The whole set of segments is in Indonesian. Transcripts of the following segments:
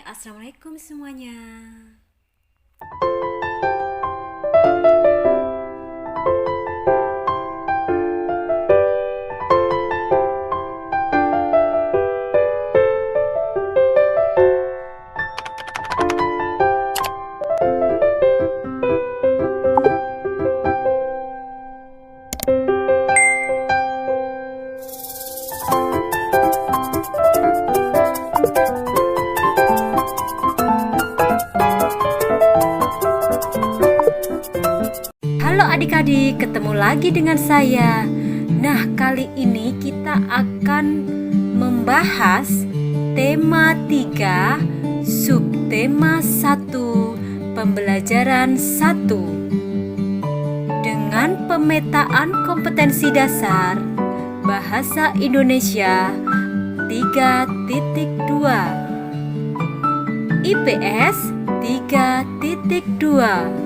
Assalamualaikum semuanya. Halo adik-adik, ketemu lagi dengan saya. Nah, kali ini kita akan membahas tema 3, subtema 1, pembelajaran 1. Dengan pemetaan kompetensi dasar Bahasa Indonesia 3.2, IPS 3.2,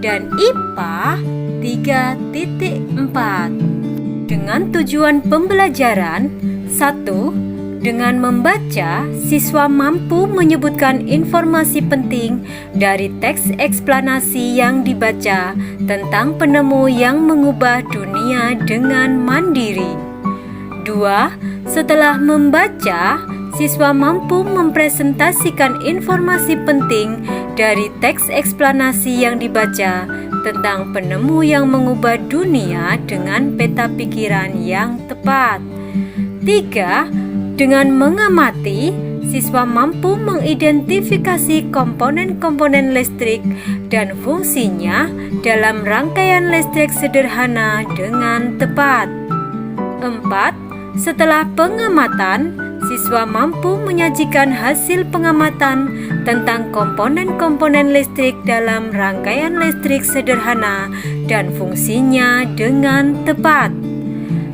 dan IPA 3.4. Dengan tujuan pembelajaran 1. Dengan membaca, siswa mampu menyebutkan informasi penting dari teks eksplanasi yang dibaca tentang penemu yang mengubah dunia dengan mandiri. 2. Setelah membaca, siswa mampu mempresentasikan informasi penting dari teks eksplanasi yang dibaca tentang penemu yang mengubah dunia dengan peta pikiran yang tepat. 3. Dengan mengamati, siswa mampu mengidentifikasi komponen-komponen listrik dan fungsinya dalam rangkaian listrik sederhana dengan tepat. 4. Setelah pengamatan, siswa mampu menyajikan hasil pengamatan tentang komponen-komponen listrik dalam rangkaian listrik sederhana dan fungsinya dengan tepat.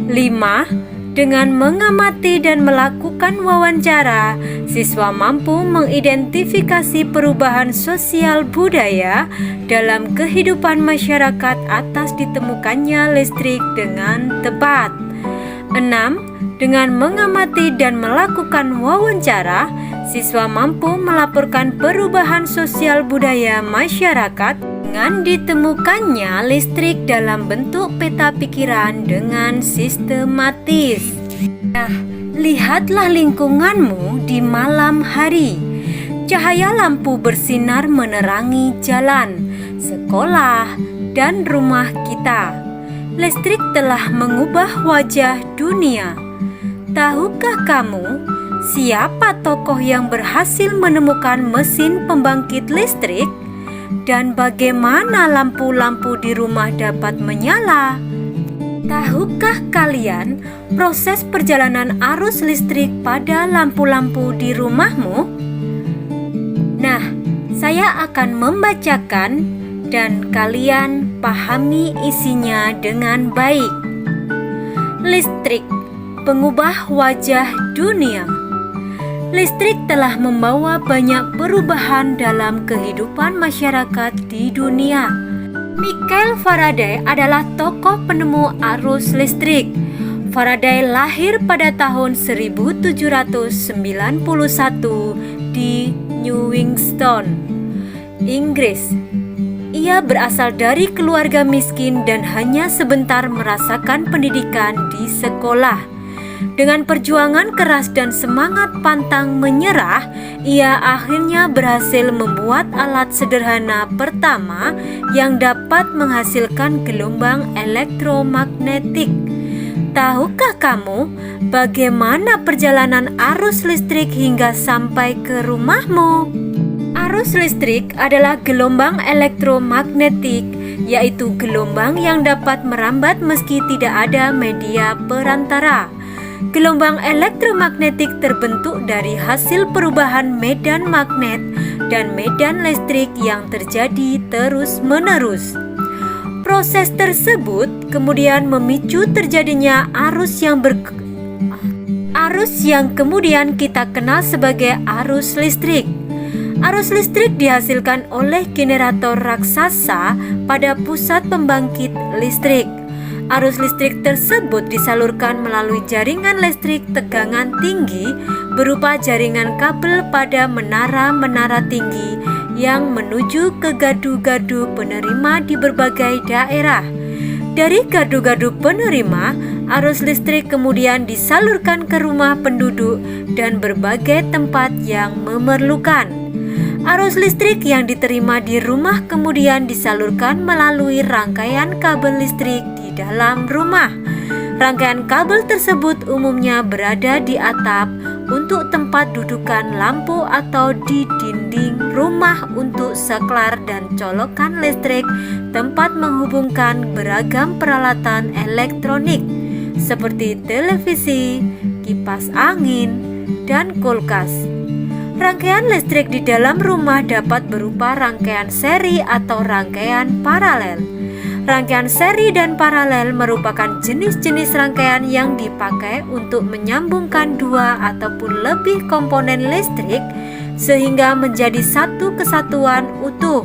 5. Dengan mengamati dan melakukan wawancara, siswa mampu mengidentifikasi perubahan sosial budaya dalam kehidupan masyarakat atas ditemukannya listrik dengan tepat. 6. Dengan mengamati dan melakukan wawancara, siswa mampu melaporkan perubahan sosial budaya masyarakat dengan ditemukannya listrik dalam bentuk peta pikiran dengan sistematis. Nah, lihatlah lingkunganmu di malam hari. Cahaya lampu bersinar menerangi jalan, sekolah, dan rumah kita. Listrik telah mengubah wajah dunia. Tahukah kamu siapa tokoh yang berhasil menemukan mesin pembangkit listrik? Dan bagaimana lampu-lampu di rumah dapat menyala? Tahukah kalian proses perjalanan arus listrik pada lampu-lampu di rumahmu? Nah, saya akan membacakan dan kalian pahami isinya dengan baik. Listrik, pengubah wajah dunia. Listrik telah membawa banyak perubahan dalam kehidupan masyarakat di dunia. Michael Faraday adalah tokoh penemu arus listrik. Faraday lahir pada tahun 1791 di Newington, Inggris. Ia berasal dari keluarga miskin dan hanya sebentar merasakan pendidikan di sekolah. Dengan perjuangan keras dan semangat pantang menyerah, ia akhirnya berhasil membuat alat sederhana pertama yang dapat menghasilkan gelombang elektromagnetik. Tahukah kamu bagaimana perjalanan arus listrik hingga sampai ke rumahmu? Arus listrik adalah gelombang elektromagnetik, yaitu gelombang yang dapat merambat meski tidak ada media perantara. Gelombang elektromagnetik terbentuk dari hasil perubahan medan magnet dan medan listrik yang terjadi terus-menerus. Proses tersebut kemudian memicu terjadinya arus yang kemudian kita kenal sebagai arus listrik. Arus listrik dihasilkan oleh generator raksasa pada pusat pembangkit listrik. Arus listrik tersebut disalurkan melalui jaringan listrik tegangan tinggi berupa jaringan kabel pada menara-menara tinggi yang menuju ke gardu-gardu penerima di berbagai daerah. Dari gardu-gardu penerima, arus listrik kemudian disalurkan ke rumah penduduk dan berbagai tempat yang memerlukan. Arus listrik yang diterima di rumah kemudian disalurkan melalui rangkaian kabel listrik di dalam rumah. Rangkaian kabel tersebut umumnya berada di atap untuk tempat dudukan lampu atau di dinding rumah untuk saklar dan colokan listrik, tempat menghubungkan beragam peralatan elektronik seperti televisi, kipas angin, dan kulkas. Rangkaian listrik di dalam rumah dapat berupa rangkaian seri atau rangkaian paralel. Rangkaian seri dan paralel merupakan jenis-jenis rangkaian yang dipakai untuk menyambungkan dua ataupun lebih komponen listrik sehingga menjadi satu kesatuan utuh.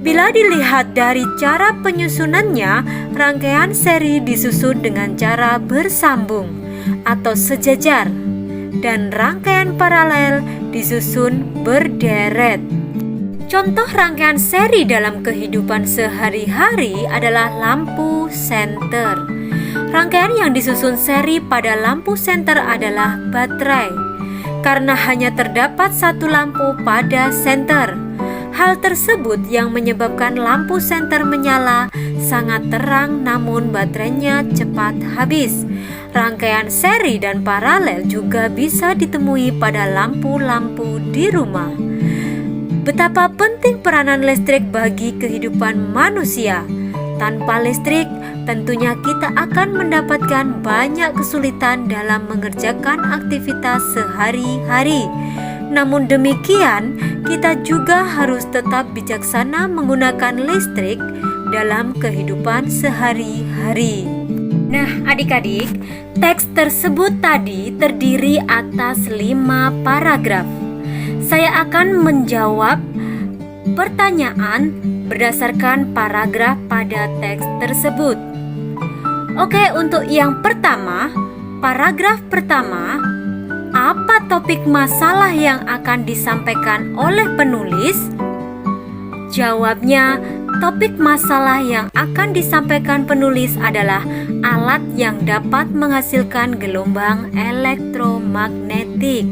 Bila dilihat dari cara penyusunannya, rangkaian seri disusun dengan cara bersambung atau sejajar, dan rangkaian paralel disusun berderet. Contoh rangkaian seri dalam kehidupan sehari-hari adalah lampu senter. Rangkaian yang disusun seri pada lampu senter adalah baterai, karena hanya terdapat satu lampu pada senter. Hal tersebut yang menyebabkan lampu senter menyala sangat terang, namun baterainya cepat habis. Rangkaian seri dan paralel juga bisa ditemui pada lampu-lampu di rumah. Betapa penting peranan listrik bagi kehidupan manusia. Tanpa listrik, tentunya kita akan mendapatkan banyak kesulitan dalam mengerjakan aktivitas sehari-hari. Namun demikian, kita juga harus tetap bijaksana menggunakan listrik dalam kehidupan sehari-hari. Nah, adik-adik, teks tersebut tadi terdiri atas 5 paragraf. Saya akan menjawab pertanyaan berdasarkan paragraf pada teks tersebut. Oke, untuk yang pertama, paragraf pertama, apa topik masalah yang akan disampaikan oleh penulis? Jawabnya, topik masalah yang akan disampaikan penulis adalah alat yang dapat menghasilkan gelombang elektromagnetik.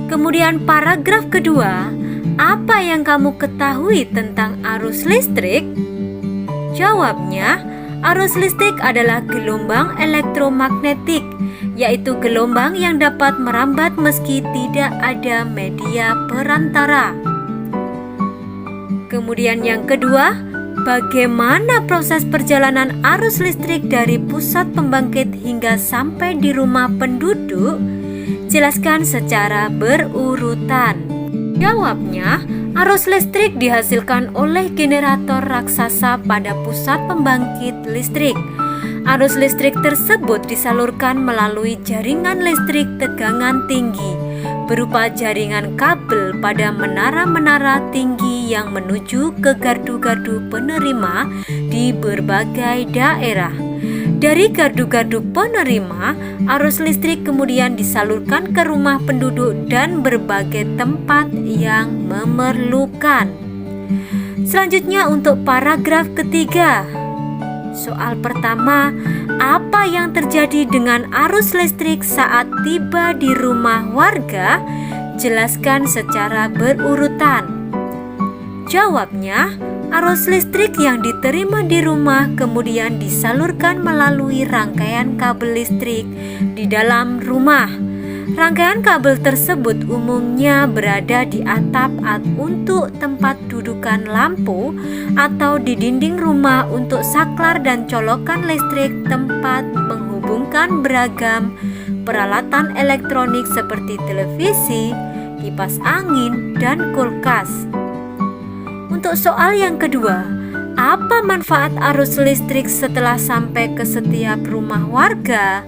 Kemudian paragraf kedua, apa yang kamu ketahui tentang arus listrik? Jawabnya, arus listrik adalah gelombang elektromagnetik, yaitu gelombang yang dapat merambat meski tidak ada media perantara. Kemudian yang kedua, bagaimana proses perjalanan arus listrik dari pusat pembangkit hingga sampai di rumah penduduk? Jelaskan secara berurutan. Jawabnya, arus listrik dihasilkan oleh generator raksasa pada pusat pembangkit listrik. Arus listrik tersebut disalurkan melalui jaringan listrik tegangan tinggi berupa jaringan kabel pada menara-menara tinggi yang menuju ke gardu-gardu penerima di berbagai daerah. Dari gardu-gardu penerima, arus listrik kemudian disalurkan ke rumah penduduk dan berbagai tempat yang memerlukan. Selanjutnya untuk paragraf ketiga. Soal pertama, apa yang terjadi dengan arus listrik saat tiba di rumah warga? Jelaskan secara berurutan. Jawabnya, arus listrik yang diterima di rumah kemudian disalurkan melalui rangkaian kabel listrik di dalam rumah. Rangkaian kabel tersebut umumnya berada di atap untuk tempat dudukan lampu atau di dinding rumah untuk saklar dan colokan listrik, tempat menghubungkan beragam peralatan elektronik seperti televisi, kipas angin, dan kulkas. Untuk soal yang kedua, apa manfaat arus listrik setelah sampai ke setiap rumah warga?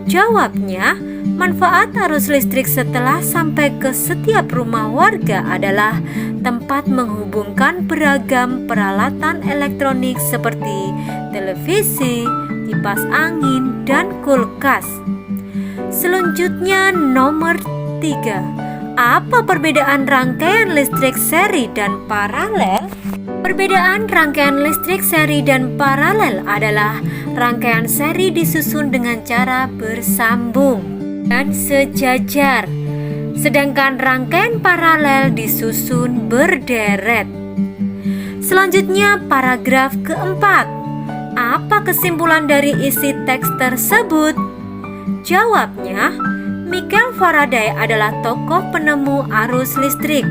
Jawabnya, manfaat arus listrik setelah sampai ke setiap rumah warga adalah tempat menghubungkan beragam peralatan elektronik seperti televisi, kipas angin, dan kulkas. Selanjutnya nomor 3. Apa perbedaan rangkaian listrik seri dan paralel? Perbedaan rangkaian listrik seri dan paralel adalah rangkaian seri disusun dengan cara bersambung dan sejajar, sedangkan rangkaian paralel disusun berderet. Selanjutnya paragraf keempat. Apa kesimpulan dari isi teks tersebut? Jawabnya, Michael Faraday adalah tokoh penemu arus listrik.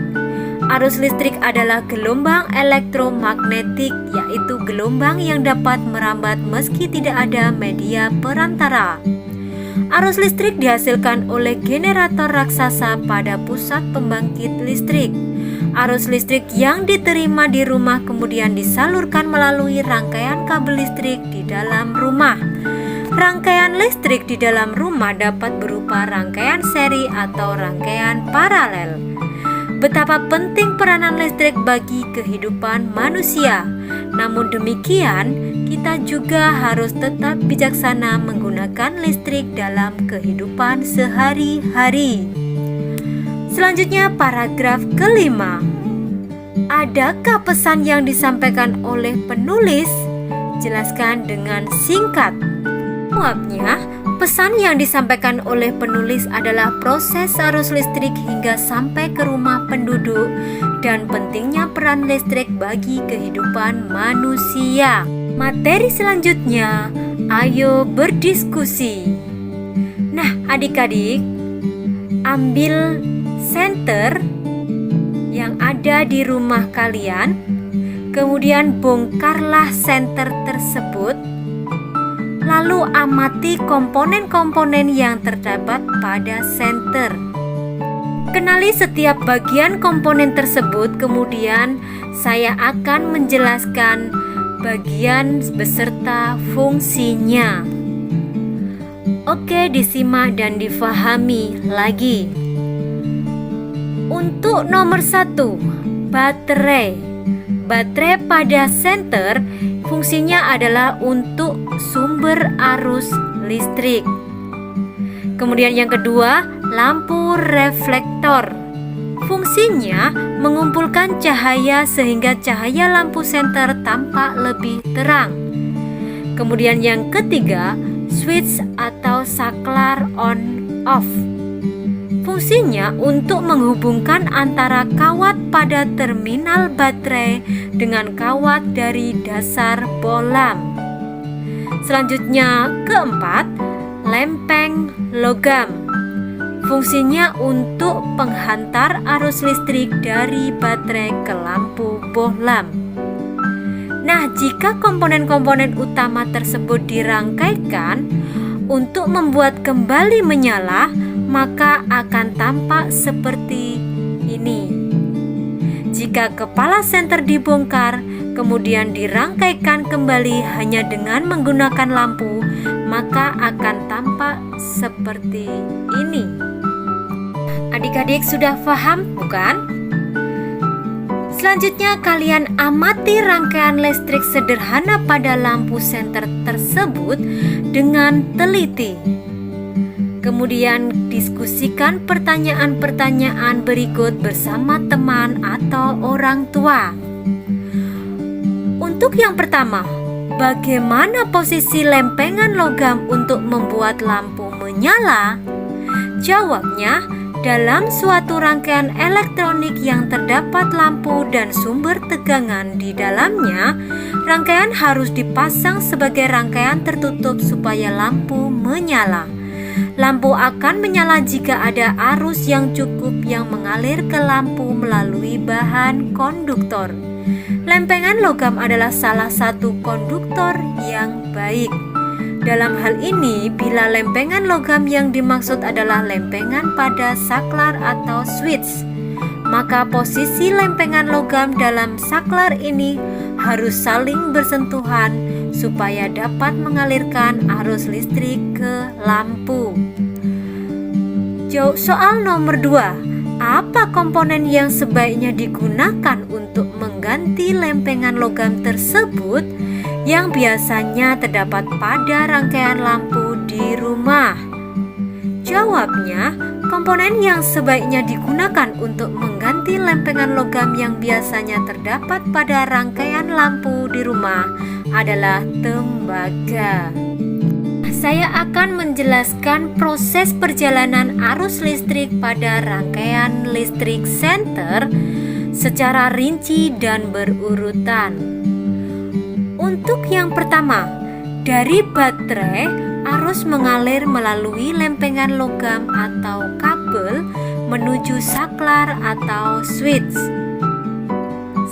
Arus listrik adalah gelombang elektromagnetik, yaitu gelombang yang dapat merambat meski tidak ada media perantara. Arus listrik dihasilkan oleh generator raksasa pada pusat pembangkit listrik. Arus listrik yang diterima di rumah kemudian disalurkan melalui rangkaian kabel listrik di dalam rumah. Rangkaian listrik di dalam rumah dapat berupa rangkaian seri atau rangkaian paralel. Betapa penting peranan listrik bagi kehidupan manusia. Namun demikian, kita juga harus tetap bijaksana menggunakan listrik dalam kehidupan sehari-hari. Selanjutnya paragraf kelima. Adakah pesan yang disampaikan oleh penulis? Jelaskan dengan singkat. Jawabnya, pesan yang disampaikan oleh penulis adalah proses arus listrik hingga sampai ke rumah penduduk dan pentingnya peran listrik bagi kehidupan manusia. Materi selanjutnya, ayo berdiskusi. Nah, adik-adik, ambil senter yang ada di rumah kalian, kemudian bongkarlah senter tersebut. Lalu amati komponen-komponen yang terdapat pada senter. Kenali setiap bagian komponen tersebut, kemudian saya akan menjelaskan bagian beserta fungsinya. Oke, disimak dan difahami lagi. Untuk nomor 1, baterai. Baterai pada senter fungsinya adalah untuk sumber arus listrik. Kemudian yang kedua, lampu reflektor. Fungsinya mengumpulkan cahaya sehingga cahaya lampu senter tampak lebih terang. Kemudian yang ketiga, switch atau saklar on off. Fungsinya untuk menghubungkan antara kawat pada terminal baterai dengan kawat dari dasar bohlam. Selanjutnya keempat, lempeng logam. Fungsinya untuk penghantar arus listrik dari baterai ke lampu bohlam. Nah, jika komponen-komponen utama tersebut dirangkaikan untuk membuat kembali menyala, maka akan tampak seperti ini. Jika kepala senter dibongkar, kemudian dirangkaikan kembali hanya dengan menggunakan lampu, maka akan tampak seperti ini. Adik-adik sudah paham, bukan? Selanjutnya kalian amati rangkaian listrik sederhana pada lampu senter tersebut dengan teliti. Kemudian diskusikan pertanyaan-pertanyaan berikut bersama teman atau orang tua. Untuk yang pertama, bagaimana posisi lempengan logam untuk membuat lampu menyala? Jawabnya, dalam suatu rangkaian elektronik yang terdapat lampu dan sumber tegangan di dalamnya, rangkaian harus dipasang sebagai rangkaian tertutup supaya lampu menyala. Lampu akan menyala jika ada arus yang cukup yang mengalir ke lampu melalui bahan konduktor. Lempengan logam adalah salah satu konduktor yang baik. Dalam hal ini, bila lempengan logam yang dimaksud adalah lempengan pada saklar atau switch, maka posisi lempengan logam dalam saklar ini harus saling bersentuhan supaya dapat mengalirkan arus listrik ke lampu. Soal nomor 2. Apa komponen yang sebaiknya digunakan untuk mengganti lempengan logam tersebut? yang biasanya terdapat pada rangkaian lampu di rumah? Jawabnya, komponen yang sebaiknya digunakan untuk mengganti lempengan logam yang biasanya terdapat pada rangkaian lampu di rumah adalah tembaga. Saya akan menjelaskan proses perjalanan arus listrik pada rangkaian listrik senter secara rinci dan berurutan. Untuk yang pertama, dari baterai arus mengalir melalui lempengan logam atau kabel menuju saklar atau switch.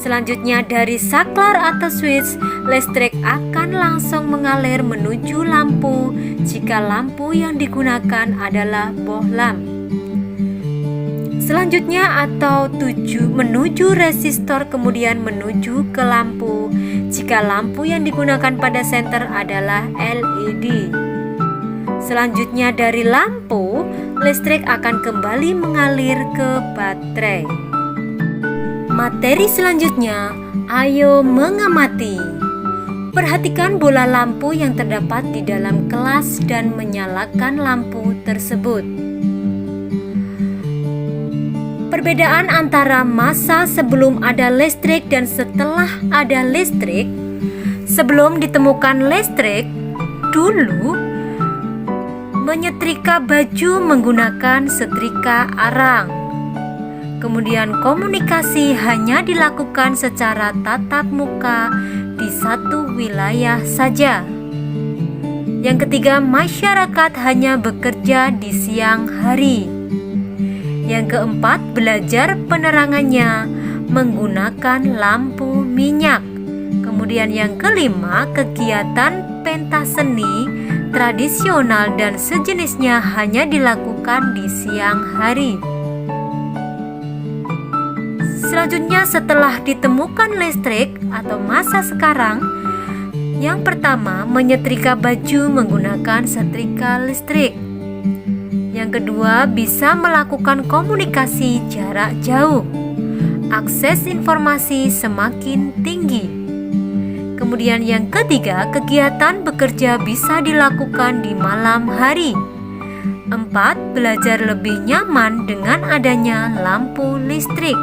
Selanjutnya dari saklar atau switch, listrik akan langsung mengalir menuju lampu jika lampu yang digunakan adalah bohlam. Selanjutnya atau menuju resistor kemudian menuju ke lampu jika lampu yang digunakan pada senter adalah LED. Selanjutnya dari lampu, listrik akan kembali mengalir ke baterai. Materi selanjutnya, ayo mengamati. Perhatikan bola lampu yang terdapat di dalam kelas dan menyalakan lampu tersebut. Perbedaan antara masa sebelum ada listrik dan setelah ada listrik. Sebelum ditemukan listrik, dulu menyetrika baju menggunakan setrika arang. Kemudian komunikasi hanya dilakukan secara tatap muka di satu wilayah saja. Yang ketiga, masyarakat hanya bekerja di siang hari. Yang keempat, belajar penerangannya menggunakan lampu minyak. Kemudian yang kelima, kegiatan pentas seni tradisional dan sejenisnya hanya dilakukan di siang hari. Selanjutnya setelah ditemukan listrik atau masa sekarang, yang pertama menyetrika baju menggunakan setrika listrik. Yang kedua bisa melakukan komunikasi jarak jauh. Akses informasi semakin tinggi. Kemudian yang ketiga, kegiatan bekerja bisa dilakukan di malam hari. 4. Belajar lebih nyaman dengan adanya lampu listrik.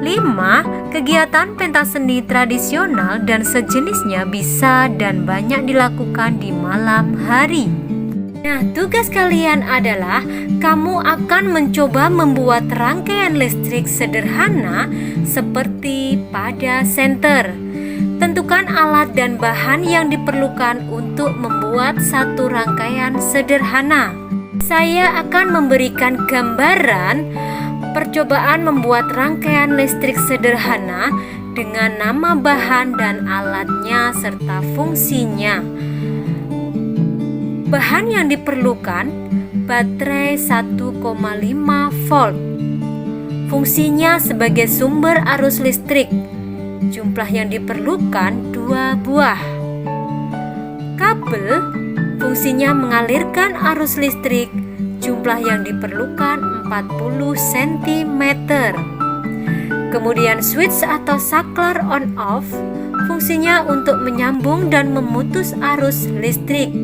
5. Kegiatan pentas seni tradisional dan sejenisnya bisa dan banyak dilakukan di malam hari. Nah, tugas kalian adalah kamu akan mencoba membuat rangkaian listrik sederhana seperti pada senter. Tentukan alat dan bahan yang diperlukan untuk membuat satu rangkaian sederhana. Saya akan memberikan gambaran percobaan membuat rangkaian listrik sederhana dengan nama bahan dan alatnya serta fungsinya. Bahan yang diperlukan, baterai 1,5 volt. Fungsinya sebagai sumber arus listrik. Jumlah yang diperlukan 2 buah. Kabel, fungsinya mengalirkan arus listrik. Jumlah yang diperlukan 40 cm. Kemudian switch atau saklar on off, fungsinya untuk menyambung dan memutus arus listrik.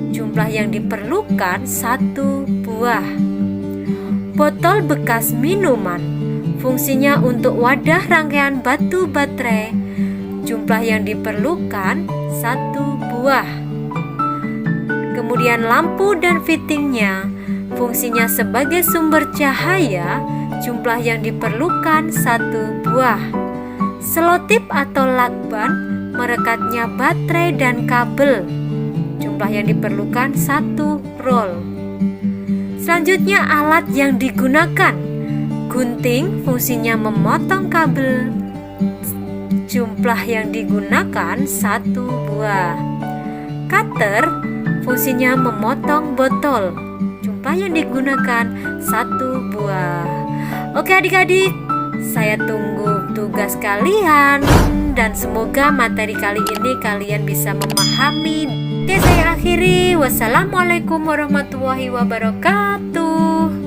Jumlah yang diperlukan 1 buah. Botol bekas minuman, fungsinya untuk wadah rangkaian batu baterai. Jumlah yang diperlukan 1 buah. Kemudian lampu dan fittingnya, fungsinya sebagai sumber cahaya. Jumlah yang diperlukan 1 buah. Selotip atau lakban, merekatnya baterai dan kabel. Jumlah yang diperlukan 1 roll. Selanjutnya alat yang digunakan. Gunting, fungsinya memotong kabel. Jumlah yang digunakan 1 buah. Cutter, fungsinya memotong botol. Jumlah yang digunakan 1 buah. Oke adik-adik, saya tunggu tugas kalian dan semoga materi kali ini kalian bisa memahami. Oke, saya akhiri. Wassalamualaikum warahmatullahi wabarakatuh.